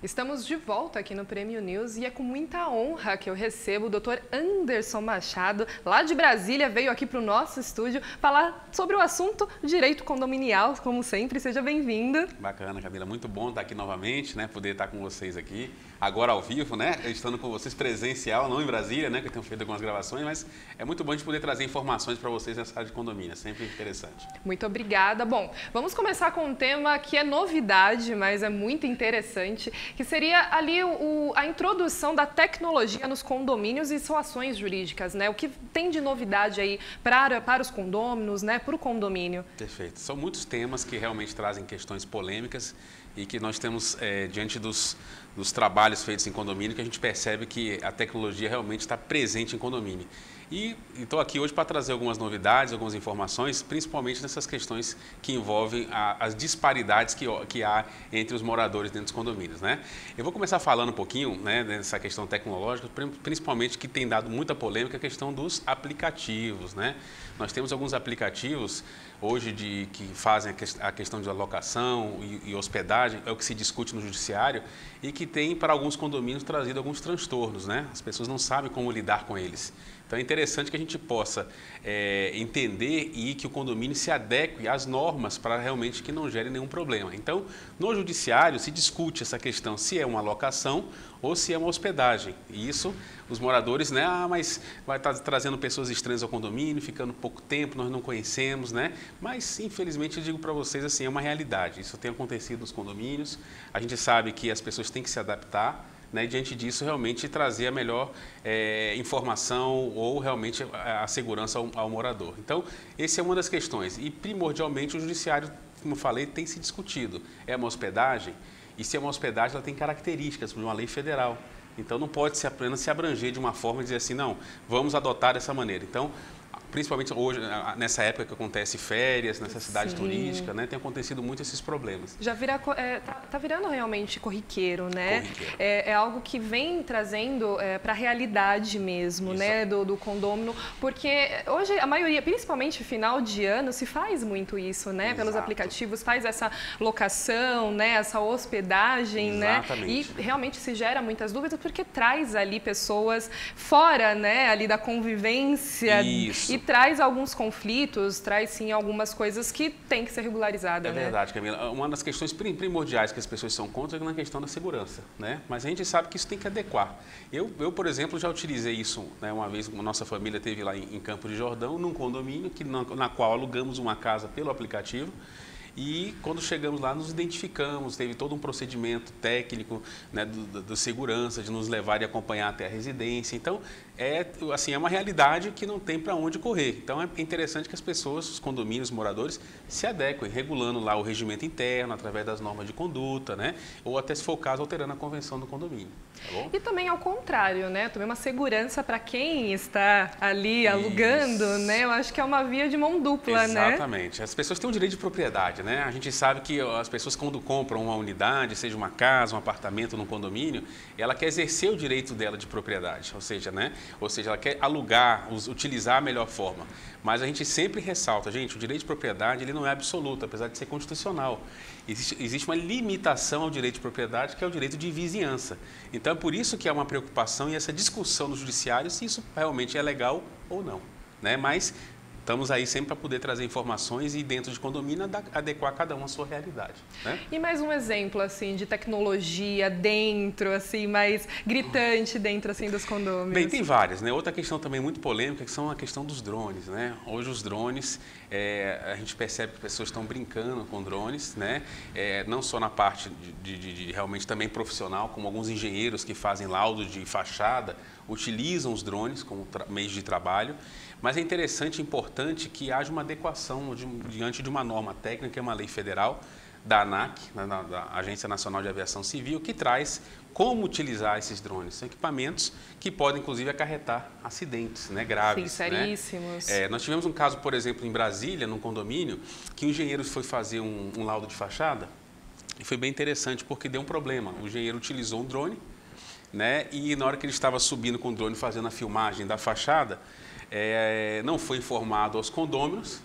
Estamos de volta aqui no Prêmio News e é com muita honra que eu recebo o Dr. Anderson Machado, lá de Brasília, veio aqui para o nosso estúdio falar sobre o assunto direito condominial, como sempre. Seja bem-vindo. Bacana, Camila. Muito bom estar aqui novamente, né? Poder estar com vocês aqui, agora ao vivo, né? Estando com vocês presencial, não em Brasília, né? Que eu tenho feito algumas gravações, mas é muito bom a gente poder trazer informações para vocês nessa área de condomínio. É sempre interessante. Muito obrigada. Bom, vamos começar com um tema que é novidade, mas é muito interessante, que seria ali a introdução da tecnologia nos condomínios e suas ações jurídicas, né? O que tem de novidade aí para os condôminos, né? Para o condomínio. Perfeito. São muitos temas que realmente trazem questões polêmicas e que nós temos diante dos trabalhos feitos em condomínio que a gente percebe que a tecnologia realmente está presente em condomínio. E estou aqui hoje para trazer algumas novidades, algumas informações, principalmente nessas questões que envolvem as disparidades que há entre os moradores dentro dos condomínios, né? Eu vou começar falando um pouquinho, né, dessa questão tecnológica, principalmente que tem dado muita polêmica, a questão dos aplicativos, né? Nós temos alguns aplicativos hoje que fazem a questão de alocação e hospedagem, é o que se discute no judiciário, e que tem para alguns condomínios trazido alguns transtornos, né? As pessoas não sabem como lidar com eles. Então é interessante que a gente possa entender e que o condomínio se adeque às normas para realmente que não gere nenhum problema. Então, no judiciário se discute essa questão se é uma locação ou se é uma hospedagem. E isso, os moradores, né? Mas vai estar trazendo pessoas estranhas ao condomínio, ficando pouco tempo, nós não conhecemos, né? Mas, infelizmente, eu digo para vocês assim, é uma realidade. Isso tem acontecido nos condomínios. A gente sabe que as pessoas têm que se adaptar, né, diante disso, realmente trazer a melhor informação ou realmente a segurança ao morador. Então, essa é uma das questões. E, primordialmente, o judiciário, como eu falei, tem se discutido. É uma hospedagem? E se é uma hospedagem, ela tem características de uma lei federal. Então, não pode apenas se abranger de uma forma e dizer assim, não, vamos adotar dessa maneira. Então, principalmente hoje, nessa época que acontece férias, nessa cidade turística, né, tem acontecido muito esses problemas. Já tá virando realmente corriqueiro, né? Corriqueiro. É algo que vem trazendo para a realidade mesmo, né, do condômino, porque hoje a maioria, principalmente final de ano, se faz muito isso, né? Exato. Pelos aplicativos, faz essa locação, né, essa hospedagem, exatamente, né? E realmente se gera muitas dúvidas porque traz ali pessoas fora, né, ali da convivência. Isso. E traz alguns conflitos, traz sim algumas coisas que tem que ser regularizadas. É verdade, Camila. Uma das questões primordiais que as pessoas são contra é na questão da segurança, né? Mas a gente sabe que isso tem que adequar. Eu por exemplo, já utilizei isso, né? Uma vez, a nossa família esteve lá em Campos de Jordão, num condomínio na qual alugamos uma casa pelo aplicativo. E quando chegamos lá, nos identificamos, teve todo um procedimento técnico, né, do segurança, de nos levar e acompanhar até a residência. Então, é uma realidade que não tem para onde correr. Então, é interessante que as pessoas, os condomínios, os moradores, se adequem, regulando lá o regimento interno, através das normas de conduta, né? Ou até, se for o caso, alterando a convenção do condomínio. Tá bom? E também ao contrário, né? Também uma segurança para quem está ali alugando, né? Eu acho que é uma via de mão dupla, né? Exatamente. As pessoas têm um direito de propriedade, né? A gente sabe que as pessoas, quando compram uma unidade, seja uma casa, um apartamento, num condomínio, ela quer exercer o direito dela de propriedade, ou seja, ela quer alugar, utilizar a melhor forma. Mas a gente sempre ressalta, gente, o direito de propriedade ele não é absoluto, apesar de ser constitucional. Existe uma limitação ao direito de propriedade, que é o direito de vizinhança. Então, é por isso que há uma preocupação e essa discussão no judiciário se isso realmente é legal ou não, né? Mas estamos aí sempre para poder trazer informações e dentro de condomínio adequar cada um à sua realidade, né? E mais um exemplo assim de tecnologia dentro, assim, mais gritante dentro assim dos condôminos. Bem, tem várias, né? Outra questão também muito polêmica que são a questão dos drones, né? Hoje os drones, a gente percebe que pessoas estão brincando com drones, né? Não só na parte de realmente também profissional, como alguns engenheiros que fazem laudo de fachada utilizam os drones como meios de trabalho. Mas é interessante e importante que haja uma adequação diante de uma norma técnica, que é uma lei federal da ANAC, da Agência Nacional de Aviação Civil, que traz como utilizar esses drones. São equipamentos que podem, inclusive, acarretar acidentes, né, graves. Sim, seríssimos. Né? Nós tivemos um caso, por exemplo, em Brasília, num condomínio, que o engenheiro foi fazer um laudo de fachada e foi bem interessante porque deu um problema. O engenheiro utilizou um drone, né, e na hora que ele estava subindo com o drone fazendo a filmagem da fachada, não foi informado aos condôminos.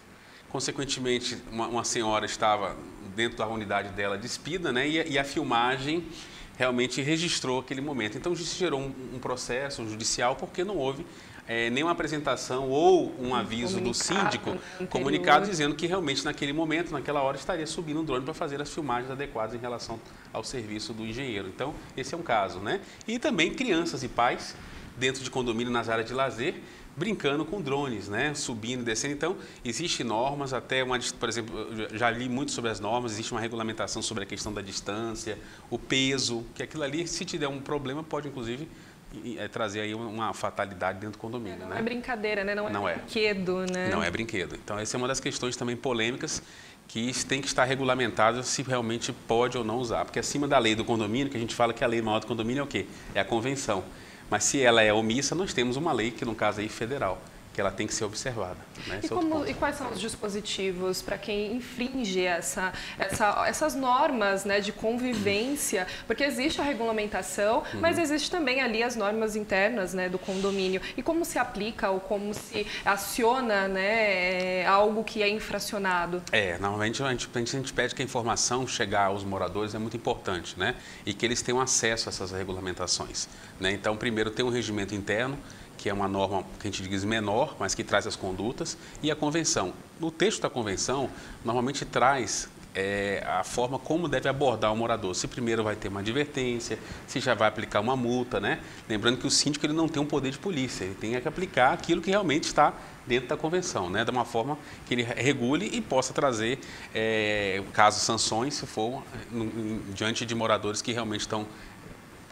Consequentemente, uma senhora estava dentro da unidade dela despida, né? E a filmagem realmente registrou aquele momento. Então, se gerou um processo judicial porque não houve nenhuma apresentação ou um aviso do síndico, comunicado dizendo que realmente naquele momento, naquela hora, estaria subindo um drone para fazer as filmagens adequadas em relação ao serviço do engenheiro. Então, esse é um caso, né? E também crianças e pais dentro de condomínio nas áreas de lazer, brincando com drones, né? Subindo e descendo. Então, existem normas, até por exemplo, eu já li muito sobre as normas, existe uma regulamentação sobre a questão da distância, o peso, que aquilo ali, se te der um problema, pode inclusive trazer aí uma fatalidade dentro do condomínio. Não é brincadeira, né? Não é brinquedo, né? Não é brinquedo. Então, essa é uma das questões também polêmicas que tem que estar regulamentado se realmente pode ou não usar. Porque acima da lei do condomínio, que a gente fala que a lei maior do condomínio é o quê? É a convenção. Mas se ela é omissa, nós temos uma lei, que no caso aí federal, que ela tem que ser observada. Né? E quais são os dispositivos para quem infringe essas normas, né, de convivência? Porque existe a regulamentação, mas existe também ali as normas internas, né, do condomínio. E como se aplica ou como se aciona, né, algo que é infracionado? Normalmente a gente pede que a informação chegar aos moradores é muito importante, né? E que eles tenham acesso a essas regulamentações. Né? Então, primeiro tem um regimento interno, que é uma norma que a gente diz menor, mas que traz as condutas, e a convenção. No texto da convenção, normalmente traz a forma como deve abordar o morador. Se primeiro vai ter uma advertência, se já vai aplicar uma multa, né? Lembrando que o síndico ele não tem um poder de polícia, ele tem que aplicar aquilo que realmente está dentro da convenção, né? De uma forma que ele regule e possa trazer, caso sanções, se for diante de moradores que realmente estão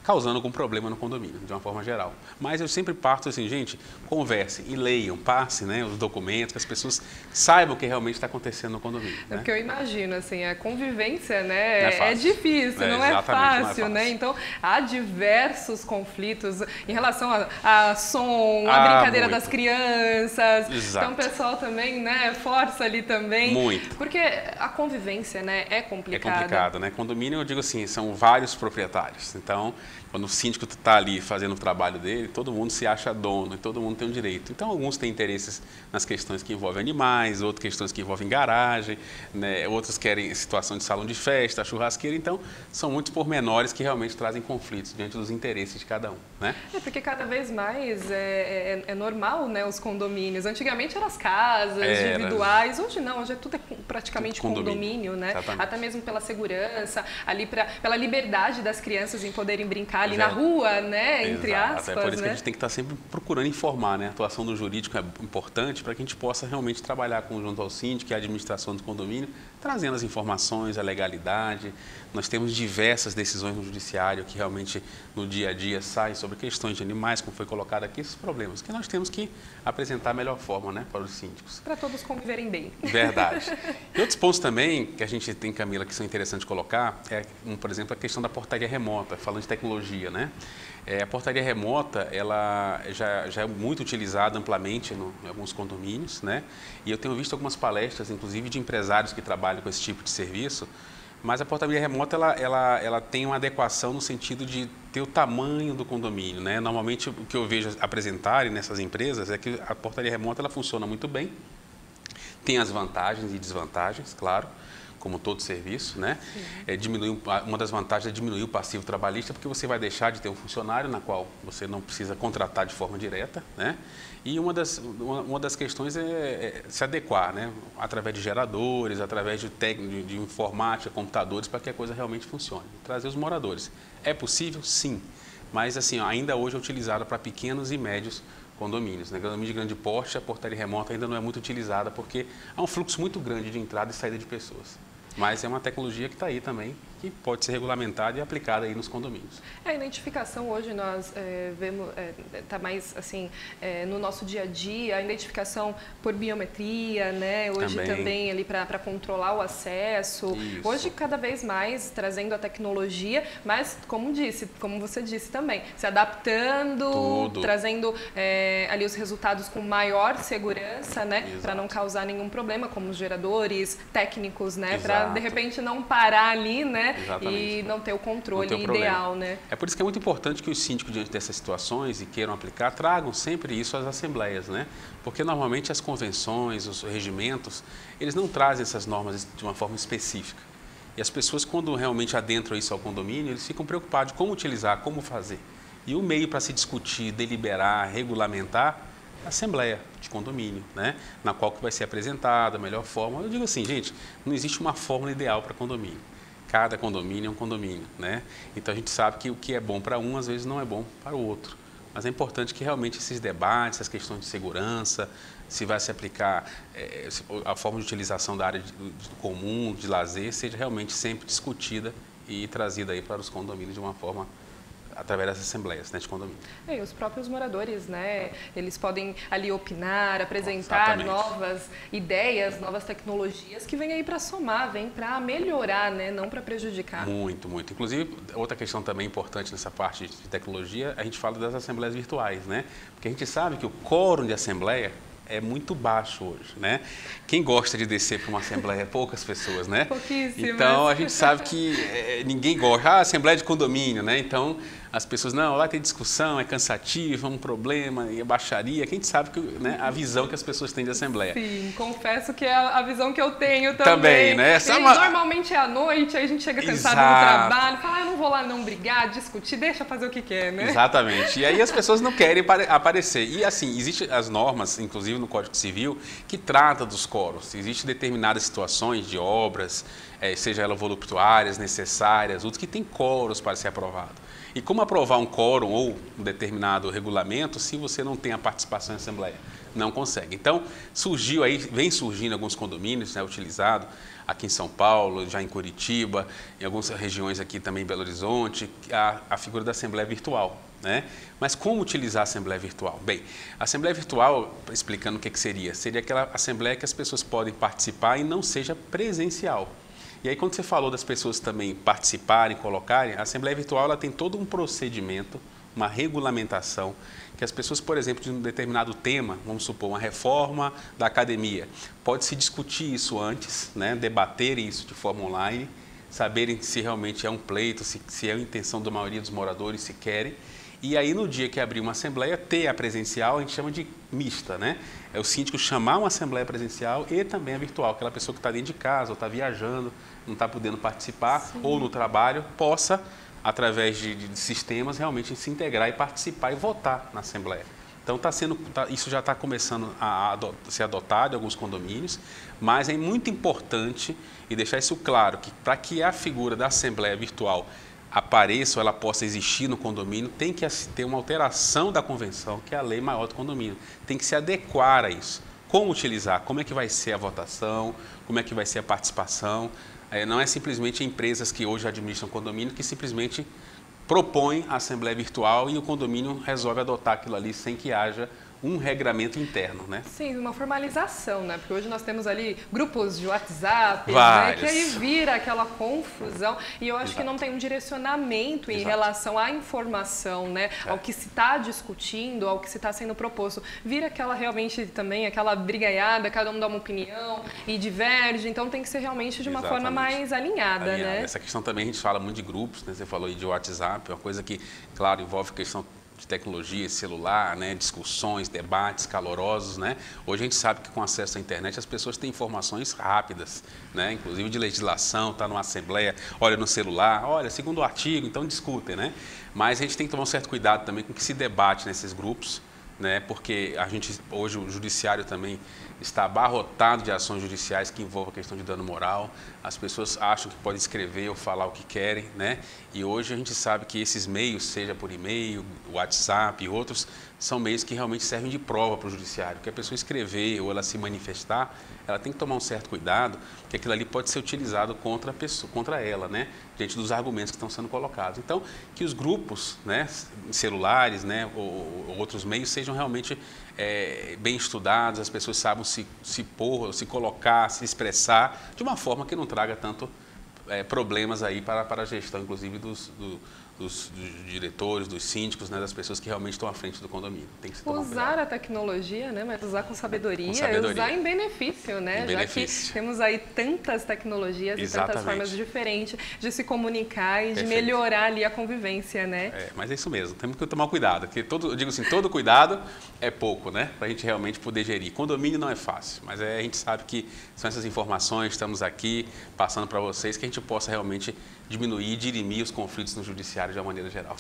causando algum problema no condomínio, de uma forma geral. Mas eu sempre parto assim, gente, conversem e leiam, passem, né, os documentos, que as pessoas saibam o que realmente está acontecendo no condomínio. É porque eu imagino, assim, a convivência, né, é difícil, não é fácil, né? Então, há diversos conflitos em relação a som, a brincadeira das crianças. Exato. Então, o pessoal também, né, força ali também. Muito. Porque a convivência, né, é complicada. É complicado, né? Condomínio, eu digo assim, são vários proprietários. Então, quando o síndico está ali fazendo o trabalho dele, todo mundo se acha dono e todo mundo tem um direito. Então, alguns têm interesses nas questões que envolvem animais, outras questões que envolvem garagem, né? Outros querem situação de salão de festa, churrasqueira. Então, são muitos pormenores que realmente trazem conflitos diante dos interesses de cada um, né? Porque cada vez mais é normal, né, os condomínios. Antigamente eram as casas individuais, hoje não, hoje tudo é praticamente tudo condomínio, né? Exatamente. Até mesmo pela segurança, ali pela liberdade das crianças em poderem brincar ali na rua, né? Entre aspas. É por isso que a gente tem que estar sempre procurando informar, né? A atuação do jurídico é importante para que a gente possa realmente trabalhar junto ao síndico e à administração do condomínio, trazendo as informações, a legalidade. Nós temos diversas decisões no judiciário que realmente no dia a dia saem sobre questões de animais, como foi colocado aqui, esses problemas que nós temos que apresentar a melhor forma, né, para os síndicos. Para todos conviverem bem. Verdade. E outros pontos também que a gente tem, Camila, que são interessantes colocar, por exemplo, a questão da portaria remota, falando de tecnologia, né? A portaria remota, ela já é muito utilizada amplamente em alguns condomínios, né? E eu tenho visto algumas palestras, inclusive de empresários que trabalham com esse tipo de serviço, mas a portaria remota, ela tem uma adequação no sentido de ter o tamanho do condomínio, né? Normalmente, o que eu vejo apresentarem nessas empresas é que a portaria remota, ela funciona muito bem, tem as vantagens e desvantagens, claro, como todo serviço, né? Uma das vantagens é diminuir o passivo trabalhista, porque você vai deixar de ter um funcionário na qual você não precisa contratar de forma direta, né? E uma das questões é se adequar, né? Através de geradores, através de informática, computadores, para que a coisa realmente funcione. Trazer os moradores. É possível? Sim. Mas, assim, ainda hoje é utilizada para pequenos e médios condomínios. Né? Condomínio de grande porte, a portaria remota ainda não é muito utilizada, porque há um fluxo muito grande de entrada e saída de pessoas. Mas é uma tecnologia que está aí também, que pode ser regulamentada e aplicada aí nos condomínios. A identificação hoje nós vemos, está mais assim, no nosso dia a dia, a identificação por biometria, né? Hoje também ali para controlar o acesso. Isso. Hoje cada vez mais trazendo a tecnologia, mas como você disse também, se adaptando, trazendo ali os resultados com maior segurança, né? Para não causar nenhum problema, como os geradores técnicos, né? Para de repente não parar ali, né? Exatamente. E não ter o controle ideal, né? É por isso que é muito importante que os síndicos, diante dessas situações e queiram aplicar, tragam sempre isso às assembleias, né? Porque normalmente as convenções, os regimentos, eles não trazem essas normas de uma forma específica. E as pessoas, quando realmente adentram isso ao condomínio, eles ficam preocupados de como utilizar, como fazer. E o meio para se discutir, deliberar, regulamentar, é a assembleia de condomínio, né? Na qual que vai ser apresentada a melhor forma. Eu digo assim, gente, não existe uma fórmula ideal para condomínio. Cada condomínio é um condomínio, né? Então a gente sabe que o que é bom para um, às vezes não é bom para o outro. Mas é importante que realmente esses debates, as questões de segurança, se vai se aplicar a forma de utilização da área comum, de lazer, seja realmente sempre discutida e trazida aí para os condomínios de uma forma através das assembleias, né, de condomínio. E os próprios moradores, né, eles podem ali opinar, apresentar novas ideias, novas tecnologias que vêm aí para somar, vêm para melhorar, né, não para prejudicar. Muito, muito. Inclusive, outra questão também importante nessa parte de tecnologia, a gente fala das assembleias virtuais, né? Porque a gente sabe que o quórum de assembleia é muito baixo hoje, né? Quem gosta de descer para uma assembleia é poucas pessoas, né? Pouquíssimas. Então, a gente sabe que ninguém gosta. Assembleia de condomínio, né? Então, as pessoas, não, lá tem discussão, é cansativo, é um problema, é baixaria. Quem sabe que, né, a visão que as pessoas têm de assembleia. Sim, confesso que é a visão que eu tenho também. Né? Normalmente é à noite, aí a gente chega cansado do trabalho, fala, não vou lá não brigar, discutir, deixa fazer o que quer, né? Exatamente. E aí as pessoas não querem aparecer. E assim, existem as normas, inclusive no Código Civil, que trata dos quóruns. Existem determinadas situações de obras, seja elas voluptuárias, necessárias, outros que têm quóruns para ser aprovado. E como aprovar um quórum ou um determinado regulamento se você não tem a participação em assembleia? Não consegue. Então, vem surgindo alguns condomínios, né, utilizado aqui em São Paulo, já em Curitiba, em algumas regiões aqui também em Belo Horizonte, a figura da assembleia virtual. Né? Mas como utilizar a assembleia virtual? Bem, a assembleia virtual, explicando o que seria aquela assembleia que as pessoas podem participar e não seja presencial. E aí, quando você falou das pessoas também participarem, colocarem, a Assembleia Virtual ela tem todo um procedimento, uma regulamentação, que as pessoas, por exemplo, de um determinado tema, vamos supor, uma reforma da academia, pode-se discutir isso antes, né, debater isso de forma online, saberem se realmente é um pleito, se é a intenção da maioria dos moradores, se querem. E aí, no dia que abrir uma assembleia, ter a presencial, a gente chama de mista, né? É o síndico chamar uma assembleia presencial e também a virtual, aquela pessoa que está dentro de casa ou está viajando, não está podendo participar, sim, ou no trabalho, possa, através de sistemas, realmente se integrar e participar e votar na assembleia. Então, isso já está começando a ser adotado em alguns condomínios, mas é muito importante e deixar isso claro, que para que a figura da assembleia virtual apareça ou ela possa existir no condomínio, tem que ter uma alteração da convenção, que é a lei maior do condomínio. Tem que se adequar a isso. Como utilizar, como é que vai ser a votação, como é que vai ser a participação. Não é simplesmente empresas que hoje administram condomínio que simplesmente propõem a assembleia virtual e o condomínio resolve adotar aquilo ali sem que haja um regramento interno, né? Sim, uma formalização, né? Porque hoje nós temos ali grupos de WhatsApp, né? Que aí vira aquela confusão e eu acho que não tem um direcionamento em relação à informação, né? Ao que se está discutindo, ao que se está sendo proposto. Vira realmente também aquela brigaiada, cada um dá uma opinião e diverge, então tem que ser realmente de uma forma mais alinhada, né? Essa questão também a gente fala muito de grupos, né? Você falou aí de WhatsApp, uma coisa que, claro, envolve questão de tecnologia, celular, né, discussões, debates calorosos, né? Hoje a gente sabe que com acesso à internet as pessoas têm informações rápidas, né? Inclusive de legislação, está numa assembleia, olha no celular, olha, segundo o artigo, então discutem, né? Mas a gente tem que tomar um certo cuidado também com o que se debate nesses grupos, né? Porque hoje o judiciário também está abarrotado de ações judiciais que envolvem a questão de dano moral. As pessoas acham que podem escrever ou falar o que querem, né? E hoje a gente sabe que esses meios, seja por e-mail, WhatsApp e outros, são meios que realmente servem de prova para o judiciário. Que a pessoa escrever ou ela se manifestar, ela tem que tomar um certo cuidado, porque aquilo ali pode ser utilizado contra ela, né? Diante dos argumentos que estão sendo colocados. Então, que os grupos, né, celulares, né, ou outros meios sejam realmente bem estudados, as pessoas saibam se pôr, se colocar, se expressar de uma forma que não traga tanto problemas aí para a gestão, inclusive dos diretores, dos síndicos, né, das pessoas que realmente estão à frente do condomínio. Tem que se tomar usar a tecnologia, né, mas usar com sabedoria, e usar em benefício, né? Já que temos aí tantas tecnologias e tantas formas diferentes de se comunicar e de melhorar ali a convivência, né? Mas é isso mesmo, temos que tomar cuidado, porque eu digo assim, todo cuidado é pouco, né? Para a gente realmente poder gerir. Condomínio não é fácil, mas a gente sabe que são essas informações, estamos aqui passando para vocês, que a gente gente possa realmente diminuir e dirimir os conflitos no judiciário de uma maneira geral.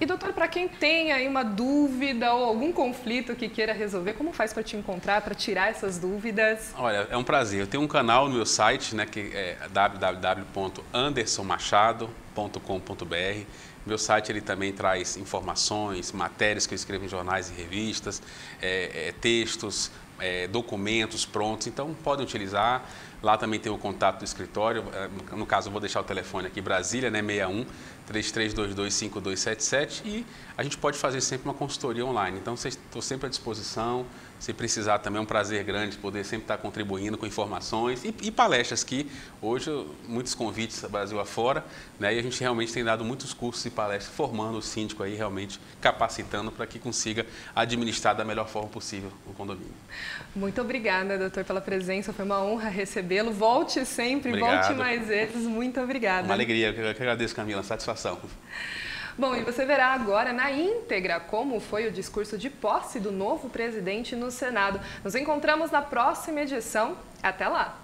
E doutor, para quem tem aí uma dúvida ou algum conflito que queira resolver, como faz para te encontrar, para tirar essas dúvidas? Olha, é um prazer. Eu tenho um canal no meu site, né, que é www.andersonmachado.com.br. Meu site ele também traz informações, matérias que eu escrevo em jornais e revistas, textos, documentos prontos, então podem utilizar. Lá também tem o contato do escritório, no caso eu vou deixar o telefone aqui, Brasília, né, 61-3322-5277, e a gente pode fazer sempre uma consultoria online, então estou sempre à disposição. Se precisar também, é um prazer grande poder sempre estar contribuindo com informações e palestras que hoje, muitos convites Brasil afora, né, e a gente realmente tem dado muitos cursos e palestras formando o síndico aí, realmente capacitando para que consiga administrar da melhor forma possível o condomínio. Muito obrigada, doutor, pela presença, foi uma honra recebê-lo. Volte sempre, Obrigado. Volte mais vezes, muito obrigada. Uma alegria, eu que agradeço, Camila, satisfação. Bom, e você verá agora na íntegra como foi o discurso de posse do novo presidente no Senado. Nos encontramos na próxima edição. Até lá!